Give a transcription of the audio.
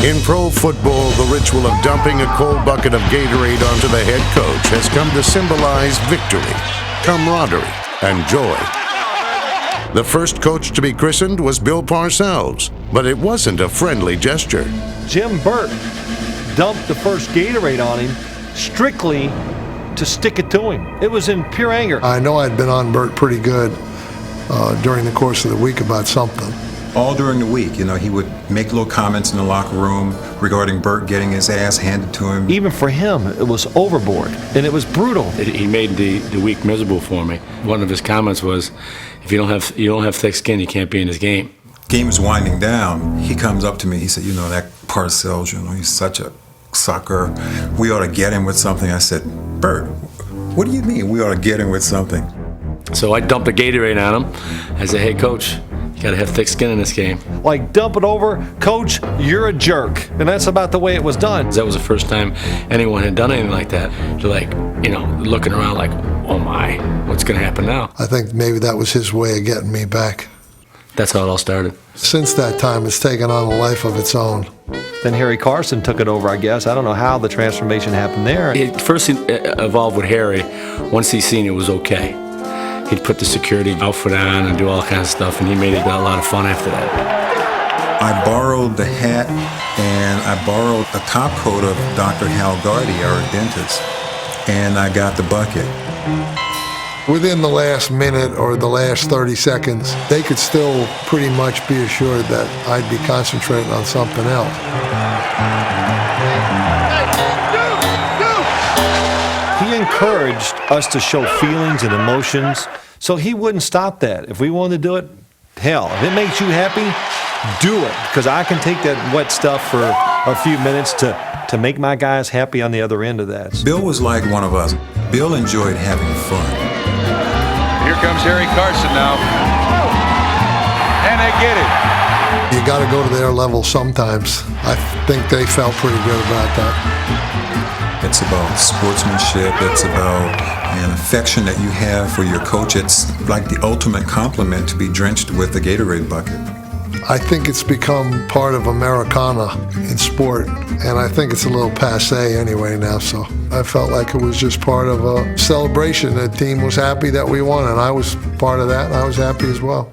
In pro football, the ritual of dumping a cold bucket of Gatorade onto the head coach has come to symbolize victory, camaraderie, and joy. The first coach to be christened was Bill Parcells, but it wasn't a friendly gesture. Jim Burt dumped the first Gatorade on him strictly to stick it to him. It was in pure anger. I know I'd been on Burt pretty good during the course of the week about something. All during the week, he would make little comments in the locker room regarding Burt getting his ass handed to him. Even for him, it was overboard, and it was brutal. He made the week miserable for me. One of his comments was, if you don't have thick skin, you can't be in this game. Game was winding down. He comes up to me. He said, that Parcells, he's such a sucker. We ought to get him with something. I said, Burt, what do you mean we ought to get him with something? So I dumped a Gatorade on him. I said, hey, coach, you got to have thick skin in this game. Like, dump it over, coach, you're a jerk. And that's about the way it was done. That was the first time anyone had done anything like that. They're looking around like, oh my, what's going to happen now? I think maybe that was his way of getting me back. That's how it all started. Since that time, it's taken on a life of its own. Then Harry Carson took it over, I guess. I don't know how the transformation happened there. It first evolved with Harry. Once he seen it was okay, he'd put the security outfit on and do all kinds of stuff, and he made it a lot of fun after that. I borrowed the hat, and I borrowed a top coat of Dr. Hal Gardy, our dentist, and I got the bucket. Within the last minute or the last 30 seconds, they could still pretty much be assured that I'd be concentrating on something else. He encouraged us to show feelings and emotions, so he wouldn't stop that. If we wanted to do it, hell, if it makes you happy, do it, because I can take that wet stuff for a few minutes to make my guys happy on the other end of that. Bill was like one of us. Bill enjoyed having fun. Here comes Harry Carson now, and they get it. You got to go to their level sometimes. I think they felt pretty good about that. It's about sportsmanship. It's about an affection that you have for your coach. It's like the ultimate compliment to be drenched with a Gatorade bucket. I think it's become part of Americana in sport, and I think it's a little passé anyway now, so I felt like it was just part of a celebration. The team was happy that we won, and I was part of that, and I was happy as well.